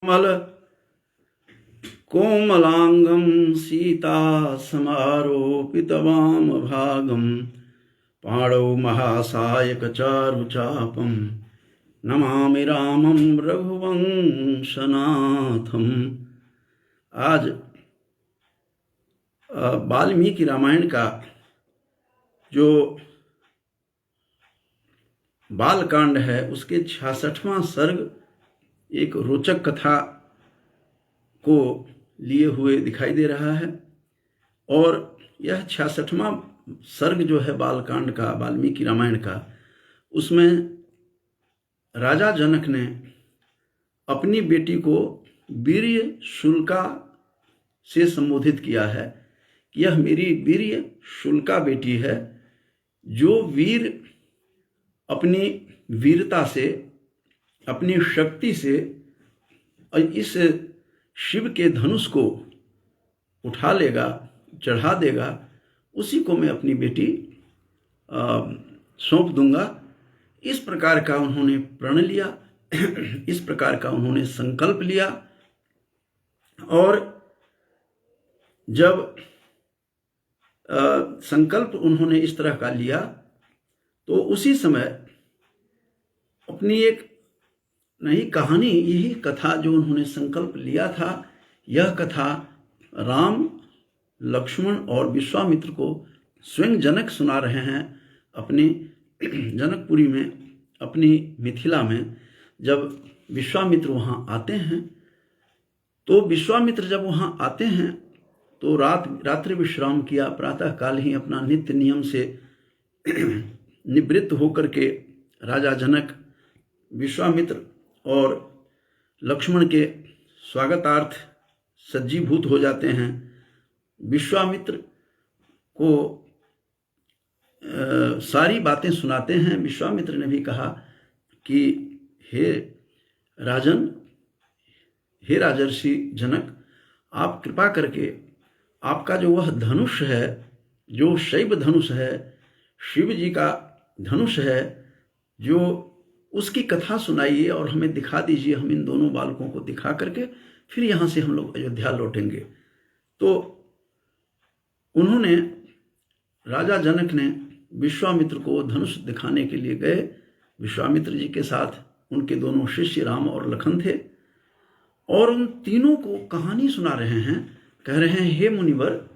मल कोमलांगं सीता समारोपितवाम भागं पाणौ महासायक चारुचापं नमामि रामं रघुवंशनाथम। आज वाल्मीकि रामायण का जो बालकांड है उसके 66वां सर्ग एक रोचक कथा को लिए हुए दिखाई दे रहा है। और यह 66वां सर्ग जो है बालकांड का, वाल्मीकि रामायण का, उसमें राजा जनक ने अपनी बेटी को वीर्य शुल्का से संबोधित किया है कि यह मेरी वीर्य शुल्का बेटी है, जो वीर अपनी वीरता से, अपनी शक्ति से इस शिव के धनुष को उठा लेगा, चढ़ा देगा, उसी को मैं अपनी बेटी सौंप दूंगा। इस प्रकार का उन्होंने प्रण लिया, इस प्रकार का उन्होंने संकल्प लिया। और जब संकल्प उन्होंने इस तरह का लिया तो उसी समय अपनी एक नई कहानी, यही कथा जो उन्होंने संकल्प लिया था, यह कथा राम, लक्ष्मण और विश्वामित्र को स्वयं जनक सुना रहे हैं अपनी जनकपुरी में, अपनी मिथिला में। जब विश्वामित्र वहाँ आते हैं तो विश्वामित्र जब वहाँ आते हैं तो रात्रि विश्राम किया, प्रातः काल ही अपना नित्य नियम से निवृत्त होकर के राजा जनक विश्वामित्र और लक्ष्मण के स्वागतार्थ सज्जीभूत हो जाते हैं। विश्वामित्र को सारी बातें सुनाते हैं। विश्वामित्र ने भी कहा कि हे राजन, हे राजर्षि जनक, आप कृपा करके आपका जो वह धनुष है, जो शैव धनुष है, शिव जी का धनुष है, जो उसकी कथा सुनाइए और हमें दिखा दीजिए। हम इन दोनों बालकों को दिखा करके फिर यहाँ से हम लोग अयोध्या लौटेंगे। तो उन्होंने, राजा जनक ने विश्वामित्र को धनुष दिखाने के लिए गए। विश्वामित्र जी के साथ उनके दोनों शिष्य राम और लखन थे और उन तीनों को कहानी सुना रहे हैं। कह रहे हैं, हे मुनिवर,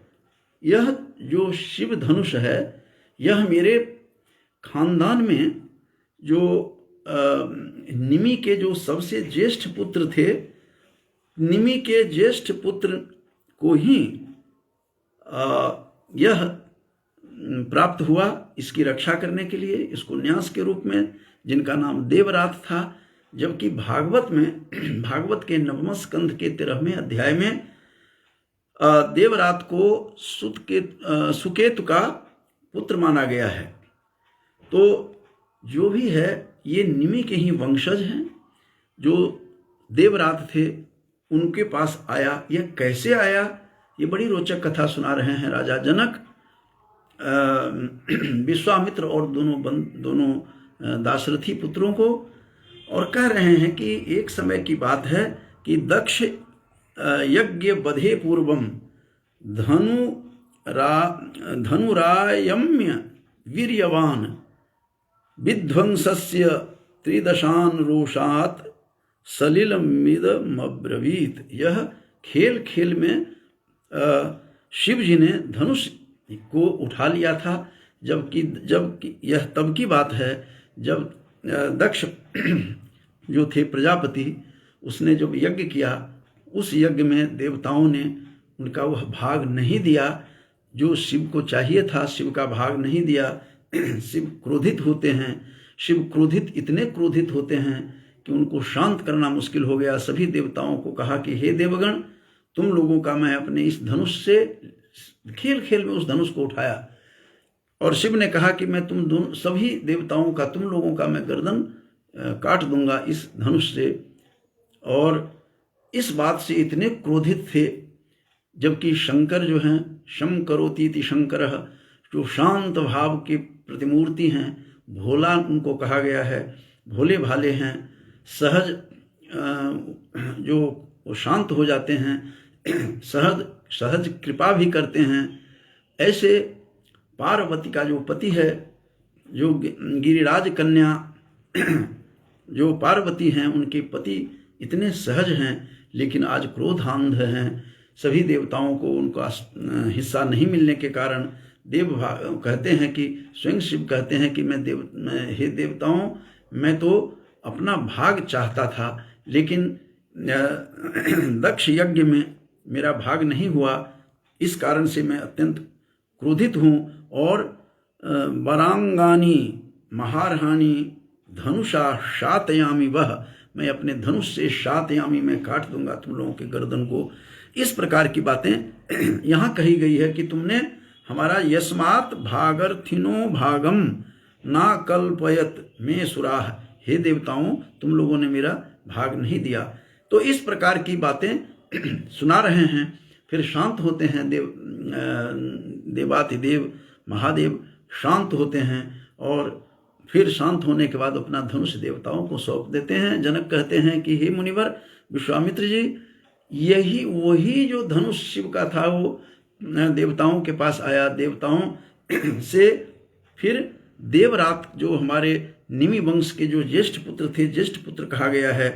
यह जो शिव धनुष है, यह मेरे खानदान में जो निमि के जो सबसे ज्येष्ठ पुत्र थे, निमि के ज्येष्ठ पुत्र को ही यह प्राप्त हुआ इसकी रक्षा करने के लिए, इसको न्यास के रूप में, जिनका नाम देवरात था। जबकि भागवत में, भागवत के 9वें स्कंध के 13वें अध्याय में देवरात को सुकेतु का पुत्र माना गया है। तो जो भी है, ये निमि के ही वंशज हैं। जो देवरात थे उनके पास आया, यह कैसे आया, ये बड़ी रोचक कथा सुना रहे हैं राजा जनक विश्वामित्र और दोनों दाशरथी पुत्रों को। और कह रहे हैं कि एक समय की बात है कि दक्ष यज्ञ बधे पूर्वम धनुरायम्य वीर्यवान विध्वंसस्य त्रिदशान रोषात सलिलमिदमब्रवीत। यह खेल खेल में शिव जी ने धनुष को उठा लिया था। जबकि यह तब की बात है जब दक्ष जो थे प्रजापति, उसने जब यज्ञ किया, उस यज्ञ में देवताओं ने उनका वह भाग नहीं दिया जो शिव को चाहिए था, शिव का भाग नहीं दिया। शिव क्रोधित होते हैं, शिव क्रोधित, इतने क्रोधित होते हैं कि उनको शांत करना मुश्किल हो गया। सभी देवताओं को कहा कि हे देवगण, तुम लोगों का मैं अपने इस धनुष से, खेल खेल में उस धनुष को उठाया। और शिव ने कहा कि मैं तुम दोनों, सभी देवताओं का, तुम लोगों का मैं गर्दन काट दूंगा इस धनुष से। और इस बात से इतने क्रोधित थे, जबकि शंकर जो हैं, शम करोतीति शंकरः, जो शांत भाव के प्रतिमूर्ति हैं, भोला उनको कहा गया है, भोले भाले हैं, सहज जो वो शांत हो जाते हैं, सहज कृपा भी करते हैं। ऐसे पार्वती का जो पति है, जो गिरिराज कन्या जो पार्वती हैं, उनके पति इतने सहज हैं, लेकिन आज क्रोधांध हैं। सभी देवताओं को उनका हिस्सा नहीं मिलने के कारण देव कहते हैं कि स्वयं शिव कहते हैं कि हे देवताओं, मैं तो अपना भाग चाहता था, लेकिन दक्ष यज्ञ में मेरा भाग नहीं हुआ। इस कारण से मैं अत्यंत क्रोधित हूँ और वरांगानी महारहानी धनुषा शातयामी वह, मैं अपने धनुष से शातयामी, मैं काट दूंगा तुम लोगों के गर्दन को। इस प्रकार की बातें यहाँ कही गई है कि तुमने हमारा यस्मात् भागर्थिनो भागम ना कल्पयत में सुराह, हे देवताओं तुम लोगों ने मेरा भाग नहीं दिया। तो इस प्रकार की बातें सुना रहे हैं। फिर शांत होते हैं देवातिदेव महादेव शांत होते हैं और फिर शांत होने के बाद अपना धनुष देवताओं को सौंप देते हैं। जनक कहते हैं कि हे मुनिवर विश्वामित्र जी, यही वही जो धनुष शिव का था वो देवताओं के पास आया। देवताओं से फिर देवरात, जो हमारे निमि वंश के जो ज्येष्ठ पुत्र थे, ज्येष्ठ पुत्र कहा गया है,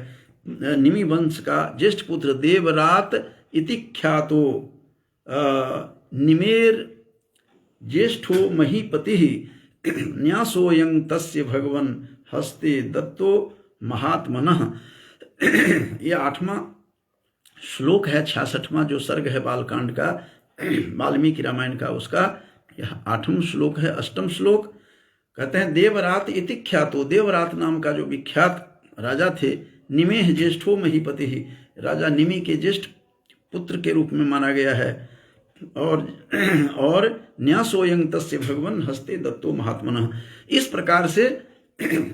निमि वंश का ज्येष्ठ पुत्र देवरात इति ख्यातो निमेर ज्येष्ठो महीपति न्यासोयं तस्य भगवन हस्ते दत्तो महात्मनः। यह 8वां श्लोक है, 66वां जो सर्ग है बालकांड का, वाल्मीकि रामायण का, उसका यह 8वां श्लोक है। 8वां श्लोक कहते हैं देवरात इति ख्यातो, देवरात नाम का जो विख्यात राजा थे, निमेह ज्येष्ठो महीपति, राजा निमि के ज्येष्ठ पुत्र के रूप में माना गया है। और न्यासोयं तस्य भगवन हस्ते दत्तो महात्मनः। इस प्रकार से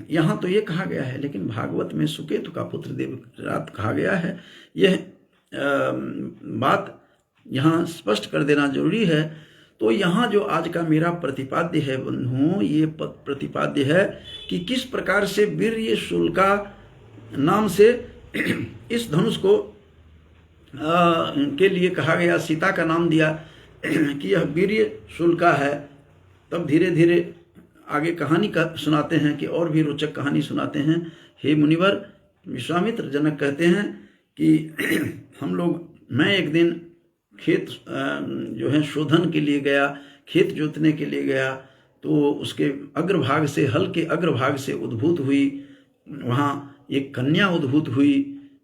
यहाँ तो ये कहा गया है, लेकिन भागवत में सुकेतु का पुत्र देवरात कहा गया है। यह बात यहाँ स्पष्ट कर देना जरूरी है। तो यहाँ जो आज का मेरा प्रतिपाद्य है बंधुओं, ये प्रतिपाद्य है कि किस प्रकार से वीर्य शुल्का नाम से इस धनुष को के लिए कहा गया, सीता का नाम दिया कि यह वीर्य शुल्का है। तब धीरे धीरे आगे कहानी का सुनाते हैं कि और भी रोचक कहानी सुनाते हैं। हे मुनिवर विश्वामित्र, जनक कहते हैं कि मैं एक दिन खेत जो है शोधन के लिए गया, खेत जोतने के लिए गया, तो उसके अग्रभाग से, हल के अग्रभाग से उद्भूत हुई, वहाँ एक कन्या उद्भूत हुई,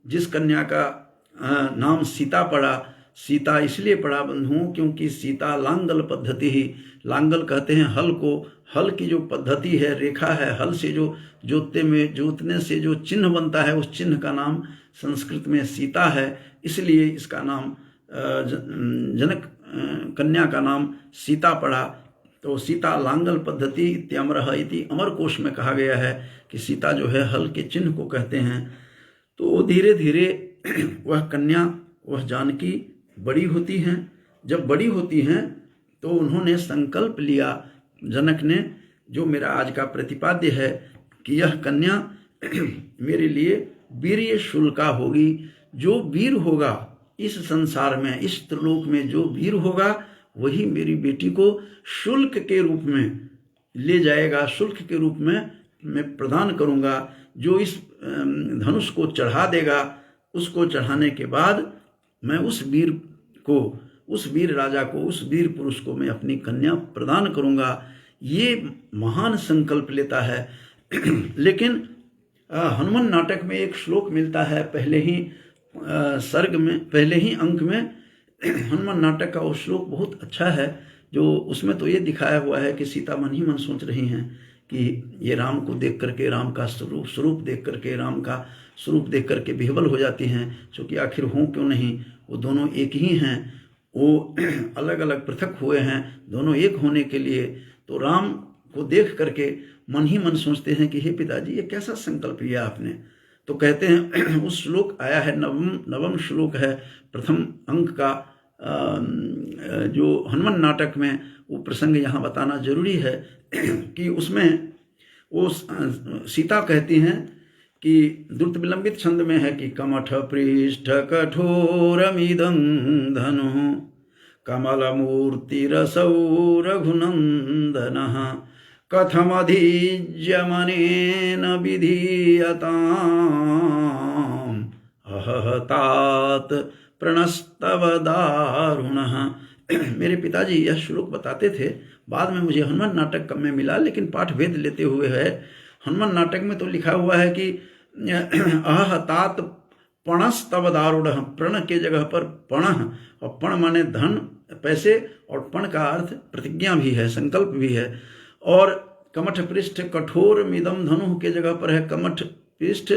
जिस कन्या का नाम सीता पड़ा। सीता इसलिए पड़ा बंधुओं क्योंकि सीता लांगल पद्धति ही, लांगल कहते हैं हल को, हल की जो पद्धति है, रेखा है, हल से जो जोतने से जो चिन्ह बनता है, उस चिन्ह का नाम संस्कृत में सीता है। इसलिए इसका नाम जनक कन्या का नाम सीता पड़ा। तो सीता लांगल पद्धति इत्यमरः इति अमर कोश में कहा गया है कि सीता जो है हल के चिन्ह को कहते हैं। तो धीरे धीरे वह कन्या, वह जानकी बड़ी होती हैं। जब बड़ी होती हैं तो उन्होंने संकल्प लिया, जनक ने, जो मेरा आज का प्रतिपाद्य है, कि यह कन्या मेरे लिए वीर्य शुल्का होगी। जो वीर होगा इस संसार में, इस त्रिलोक में जो वीर होगा, वही मेरी बेटी को शुल्क के रूप में ले जाएगा, शुल्क के रूप में मैं प्रदान करूंगा। जो इस धनुष को चढ़ा देगा, उसको चढ़ाने के बाद मैं उस वीर को, उस वीर राजा को, उस वीर पुरुष को मैं अपनी कन्या प्रदान करूंगा। ये महान संकल्प लेता है। लेकिन हनुमान नाटक में एक श्लोक मिलता है, पहले ही सर्ग में, पहले ही अंक में। हनुमान नाटक का वो श्लोक बहुत अच्छा है, जो उसमें तो ये दिखाया हुआ है कि सीता मन ही मन सोच रही हैं कि ये राम को देख करके, राम का स्वरूप देख करके, राम का स्वरूप देख करके विह्वल हो जाती हैं, क्योंकि आखिर हों क्यों नहीं, वो दोनों एक ही हैं। वो अलग अलग पृथक हुए हैं, दोनों एक होने के लिए। तो राम को देख करके मन ही मन सोचते हैं कि हे पिताजी, ये कैसा संकल्प लिया आपने। तो कहते हैं, उस श्लोक आया है, नवम श्लोक है प्रथम अंक का, जो हनुमान नाटक में वो प्रसंग यहाँ बताना जरूरी है कि उसमें वो सीता कहती हैं कि द्रुत विलंबित छंद में है कि कमठ पृष्ठ कठोरमिदं धनु कमलमूर्तिरसौ रघुनन्दनः कथमधिज्यमनेन विधीयताम् अहहतात प्रणस्तव दारुणः। मेरे पिताजी यह श्लोक बताते थे, बाद में मुझे हनुमान नाटक में मिला, लेकिन पाठ भेद लेते हुए है। हनुमान नाटक में तो लिखा हुआ है कि अहहतात पणस्तव दारुण, प्रण के जगह पर पण, और पण माने धन पैसे, और पण का अर्थ प्रतिज्ञा भी है, संकल्प भी है। और कमठ पृष्ठ कठोर मिदम धनु के जगह पर है कमठ पृष्ठ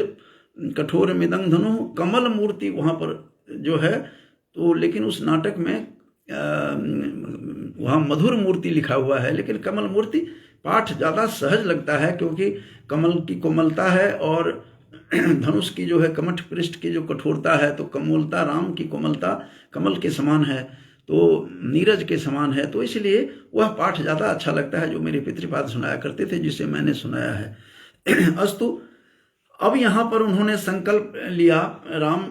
कठोर मिदम धनु, कमल मूर्ति वहाँ पर जो है। तो लेकिन उस नाटक में वहाँ मधुर मूर्ति लिखा हुआ है, लेकिन कमल मूर्ति पाठ ज़्यादा सहज लगता है, क्योंकि कमल की कोमलता है और धनुष की जो है कमठ पृष्ठ की जो कठोरता है, तो कोमलता, राम की कोमलता कमल के समान है, तो नीरज के समान है, तो इसलिए वह पाठ ज़्यादा अच्छा लगता है जो मेरे पितृपाद सुनाया करते थे, जिसे मैंने सुनाया है। अस्तु, अब यहाँ पर उन्होंने संकल्प लिया, राम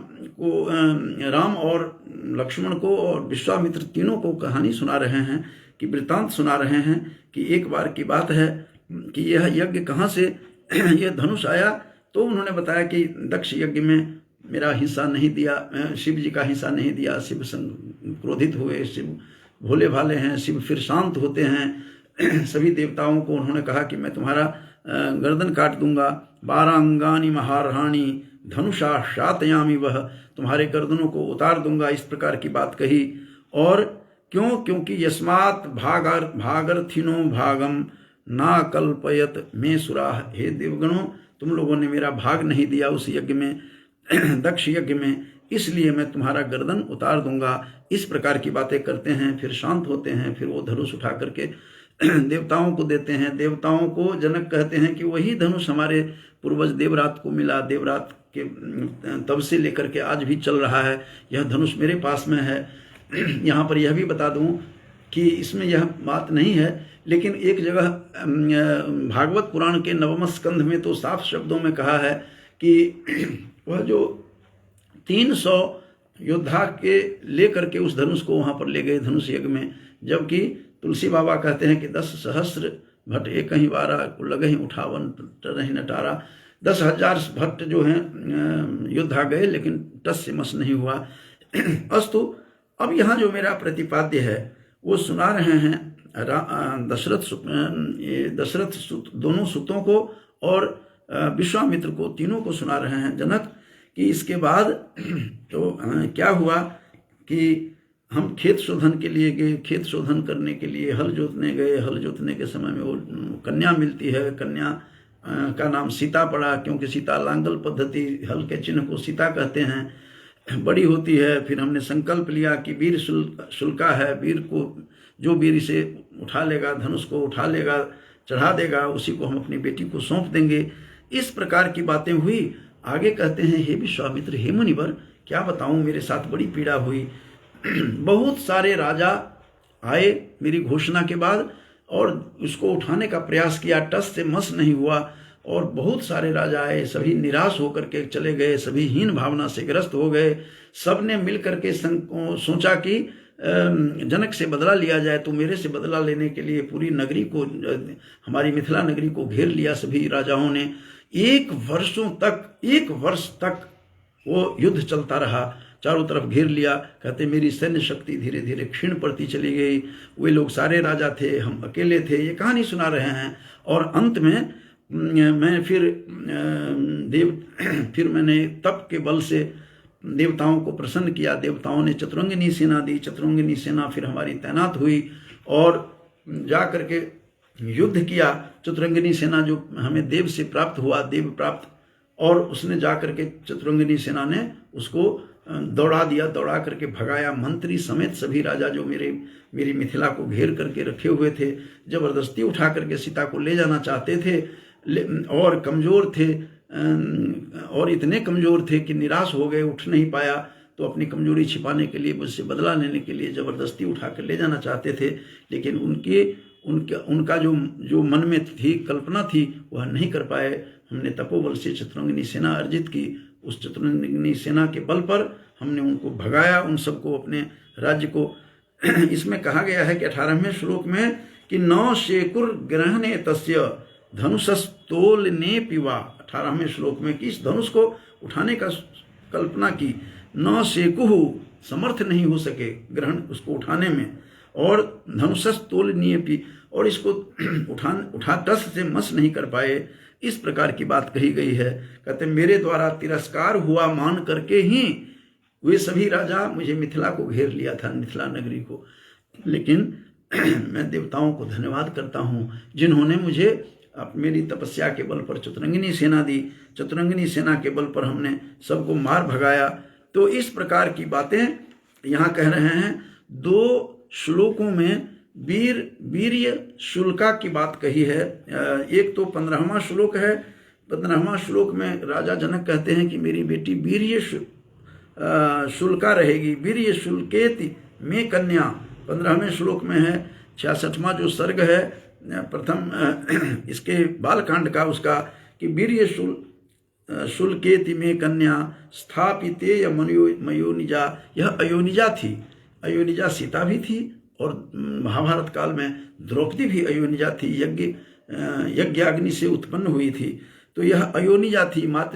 और लक्ष्मण को और विश्वामित्र तीनों को कहानी सुना रहे हैं, कि वृत्तांत सुना रहे हैं कि एक बार की बात है कि यह यज्ञ कहाँ से यह धनुष आया। तो उन्होंने बताया कि दक्ष यज्ञ में मेरा हिस्सा नहीं दिया, शिव जी का हिस्सा नहीं दिया, शिव क्रोधित हुए, शिव भोले भाले हैं, शिव फिर शांत होते हैं। सभी देवताओं को उन्होंने कहा कि मैं तुम्हारा गर्दन काट दूंगा, 12 अंगानी महारहाणी धनुषा शातयामी वह, तुम्हारे गर्दनों को उतार दूंगा, इस प्रकार की बात कही। और क्यों? क्योंकि यस्मात् भागर्थिनो भागम ना कल्पयत में सुराह, हे देवगणों तुम लोगों ने मेरा भाग नहीं दिया उस यज्ञ में, दक्ष यज्ञ में, इसलिए मैं तुम्हारा गर्दन उतार दूंगा। इस प्रकार की बातें करते हैं, फिर शांत होते हैं, फिर वो धनुष उठा करके देवताओं को देते हैं। देवताओं को जनक कहते हैं कि वही धनुष हमारे पूर्वज देवरात को मिला, देवरात के तब से लेकर के आज भी चल रहा है, यह धनुष मेरे पास में है। यहाँ पर यह भी बता दूं कि इसमें यह बात नहीं है, लेकिन एक जगह भागवत पुराण के 9वें स्कंध में तो साफ शब्दों में कहा है कि वह जो 300 योद्धा के लेकर के उस धनुष को वहाँ पर ले गए धनुष यज्ञ में, जबकि तुलसी बाबा कहते हैं कि 10 सहस्र भट्ट एक ही बारा लगे ही उठावन तरही नटारा, 10,000 भट्ट जो हैं योद्धा गए, लेकिन टस से मस नहीं हुआ। अस्तु, अब यहाँ जो मेरा प्रतिपाद्य है वो सुना रहे हैं दशरथ सुत, दोनों सुतों को और विश्वामित्र को, तीनों को सुना रहे हैं जनक, कि इसके बाद तो क्या हुआ कि हम खेत शोधन के लिए गए, खेत शोधन करने के लिए हल जोतने गए। हल जोतने के समय में वो कन्या मिलती है, कन्या का नाम सीता पड़ा, क्योंकि सीता लांगल पद्धति, हल के चिन्ह को सीता कहते हैं, बड़ी होती है। फिर हमने संकल्प लिया कि वीर शुल्का है, वीर को, जो वीर इसे उठा लेगा, धनुष को उठा लेगा, चढ़ा देगा, उसी को हम अपनी बेटी को सौंप देंगे। इस प्रकार की बातें हुई। आगे कहते हैं, हे विश्वामित्र, हे मुनिवर, क्या बताऊं, मेरे साथ बड़ी पीड़ा हुई। बहुत सारे राजा आए मेरी घोषणा के बाद और उसको उठाने का प्रयास किया, टस से मस नहीं हुआ। और बहुत सारे राजा आए, सभी निराश होकर के चले गए, सभी हीन भावना से ग्रस्त हो गए। सब ने मिल करके सोचा कि जनक से बदला लिया जाए। तो मेरे से बदला लेने के लिए पूरी नगरी को, हमारी मिथिला नगरी को घेर लिया सभी राजाओं ने। 1 वर्ष तक वो युद्ध चलता रहा, चारों तरफ घेर लिया। कहते मेरी सैन्य शक्ति धीरे धीरे क्षीण पड़ती चली गई। वे लोग सारे राजा थे, हम अकेले थे, ये कहानी सुना रहे हैं। और अंत में मैं फिर मैंने तप के बल से देवताओं को प्रसन्न किया। देवताओं ने चतुरंगिनी सेना दी। चतुरंगिनी सेना फिर हमारी तैनात हुई और जा करके युद्ध किया। चतुरंगिनी सेना जो हमें देव से प्राप्त हुआ, देव प्राप्त, और उसने जा करके चतुरंगिनी सेना ने उसको दौड़ा दिया, दौड़ा करके भगाया। मंत्री समेत सभी राजा जो मेरी मिथिला को घेर करके रखे हुए थे, जबरदस्ती उठा करके सीता को ले जाना चाहते थे, और कमज़ोर थे, और इतने कमज़ोर थे कि निराश हो गए, उठ नहीं पाया। तो अपनी कमजोरी छिपाने के लिए, मुझसे बदला लेने के लिए जबरदस्ती उठा कर ले जाना चाहते थे। लेकिन उनका उनका जो मन में थी कल्पना थी वह नहीं कर पाए। हमने तपोबल से चतुरंगिनी सेना अर्जित की। उस चतुरंगिनी सेना के बल पर हमने उनको भगाया, उन सबको, अपने राज्य को। इसमें कहा गया है कि 18वें श्लोक में कि नौ शेकुर ग्रहणे तस्य धनुषस्तोलने पिवा। 18वें श्लोक में कि इस धनुष को उठाने का कल्पना की, नौ शेकुहु, समर्थ नहीं हो सके ग्रहण उसको उठाने में, और धनुषस्तोलनीय पी, और इसको उठा टस से मस नहीं कर पाए। इस प्रकार की बात कही गई है। कहते मेरे द्वारा तिरस्कार हुआ मान करके ही वे सभी राजा मुझे मिथिला को घेर लिया था, मिथिला नगरी को। लेकिन मैं देवताओं को धन्यवाद करता हूँ जिन्होंने मुझे मेरी तपस्या के बल पर चतुरंगिनी सेना दी। चतुरंगिनी सेना के बल पर हमने सबको मार भगाया। तो इस प्रकार की बातें यहाँ कह रहे हैं। 2 श्लोकों में वीर्य शुल्का की बात कही है। एक तो 15वां श्लोक है। 15वां श्लोक में राजा जनक कहते हैं कि मेरी बेटी वीर्य शुल्का रहेगी, वीर्य शुल्केति में कन्या। 15वें श्लोक में है। 66वां जो सर्ग है प्रथम इसके बालकांड का, उसका कि वीर्य शुल्केति में कन्या स्थापिते मयोनिजा। यह अयोनिजा थी। अयोनिजा सीता भी थी और महाभारत काल में द्रौपदी भी अयोनिजा थी, यज्ञाग्नि से उत्पन्न हुई थी। तो यह अयोनिजा थी, माँ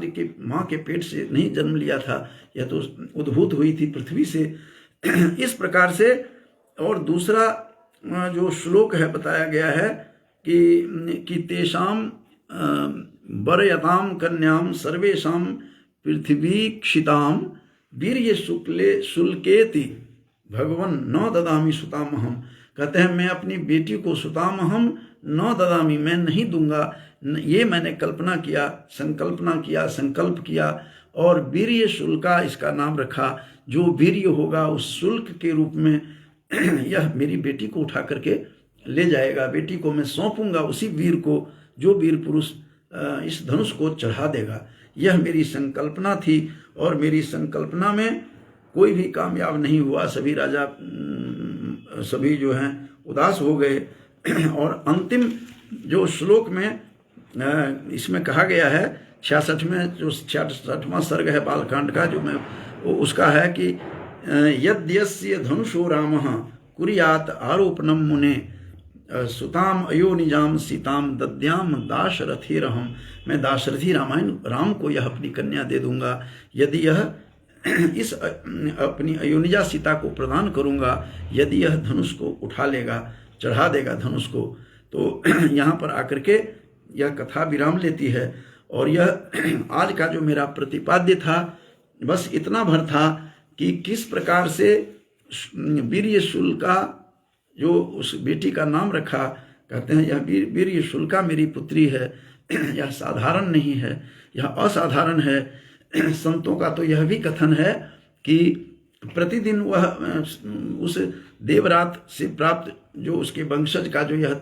के पेट से नहीं जन्म लिया था, यह तो उद्भूत हुई थी पृथ्वी से। इस प्रकार से। और दूसरा जो श्लोक है बताया गया है कि तेषाम वरयताम कन्याम सर्वेषाम पृथ्वीक्षिताम वीर्य शुल्केति भगवन न ददामी सुतामहम। कहते हैं मैं अपनी बेटी को सुतामहम न ददामी, मैं नहीं दूंगा। ये मैंने कल्पना किया, संकल्प किया और वीर्य शुल्का इसका नाम रखा। जो वीर्य होगा उस शुल्क के रूप में यह मेरी बेटी को उठा करके ले जाएगा। बेटी को मैं सौंपूंगा उसी वीर को जो वीर पुरुष इस धनुष को चढ़ा देगा। यह मेरी संकल्पना थी और मेरी संकल्पना में कोई भी कामयाब नहीं हुआ। सभी राजा सभी जो हैं उदास हो गए। और अंतिम जो श्लोक में इसमें कहा गया है 66वां सर्ग है बालकांड का, जो मैं उसका है कि यद्यस्य धनुषो रामः कुर्यात् आरोपणम मुने सुताम अयोनिजाम सीताम दद्याम दाशरथिरहम। मैं दाशरथी राम को यह अपनी कन्या दे दूंगा यदि यह इस अपनी अयोनिजा सीता को प्रदान करूंगा, यदि यह धनुष को उठा लेगा, चढ़ा देगा धनुष को। तो यहाँ पर आकर के यह कथा विराम लेती है। और यह आज का जो मेरा प्रतिपाद्य था बस इतना भर था कि किस प्रकार से वीर्य शुल्का जो उस बेटी का नाम रखा, कहते हैं यह वीर्य शुल्का मेरी पुत्री है। यह साधारण नहीं है, यह असाधारण है। संतों का तो यह भी कथन है कि प्रतिदिन वह उस देवरात से प्राप्त जो उसके वंशज का जो यह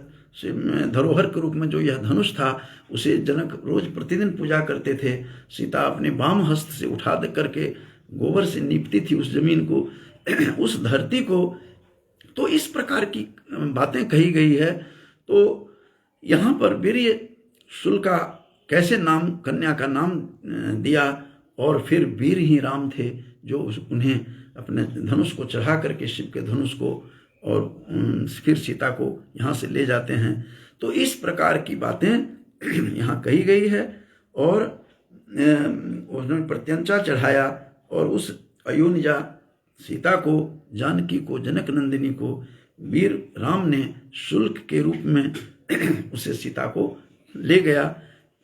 धरोहर के रूप में जो यह धनुष था, उसे जनक रोज प्रतिदिन पूजा करते थे। सीता अपने वाम हस्त से उठा करके गोबर से नीपती थी उस जमीन को, उस धरती को। तो इस प्रकार की बातें कही गई है। तो यहाँ पर वीर्य शुल्का कैसे नाम कन्या का नाम दिया, और फिर वीर ही राम थे जो उन्हें अपने धनुष को चढ़ा करके शिव के धनुष को और फिर सीता को यहाँ से ले जाते हैं। तो इस प्रकार की बातें यहाँ कही गई है। और उन्होंने प्रत्यंचा चढ़ाया और उस अयोनिजा सीता को, जानकी को, जनक नंदिनी को वीर राम ने शुल्क के रूप में उसे सीता को ले गया।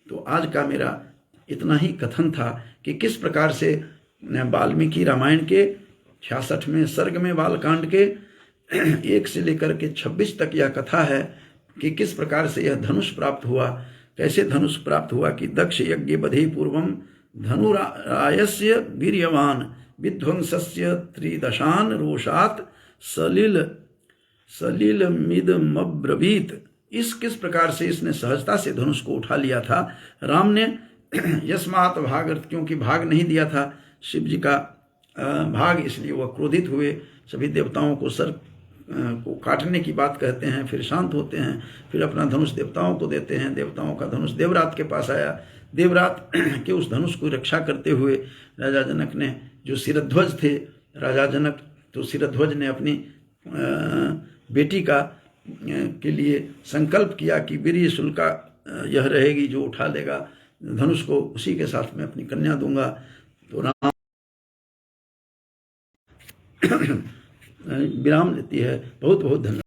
तो आज का मेरा इतना ही कथन था कि किस प्रकार से वाल्मीकि रामायण के 66वें सर्ग में बालकांड के 1 से लेकर के 26 तक यह कथा है कि किस प्रकार से यह धनुष प्राप्त हुआ। कैसे धनुष प्राप्त हुआ कि दक्ष यज्ञ बधे पूर्वम धनुरायस्य वीर्यवान विध्वंसस्य त्रिदशान रोषात सलिलमिदमब्रवीत। इस किस प्रकार से इसने सहजता से धनुष को उठा लिया था राम ने। यस्मात् भाग, क्योंकि भाग नहीं दिया था शिव जी का भाग, इसलिए वह क्रोधित हुए, सभी देवताओं को सर को काटने की बात कहते हैं, फिर शांत होते हैं, फिर अपना धनुष देवताओं को देते हैं। देवताओं का धनुष देवरात के पास आया। देवरात के उस धनुष को रक्षा करते हुए राजा जनक ने, जो शिरध्वज थे राजा जनक, तो शिरध्वज ने अपनी बेटी का के लिए संकल्प किया कि वीर्य शुल्का यह रहेगी, जो उठा लेगा धनुष को उसी के साथ में अपनी कन्या दूंगा। तो राम विराम लेती है। बहुत बहुत धन्यवाद।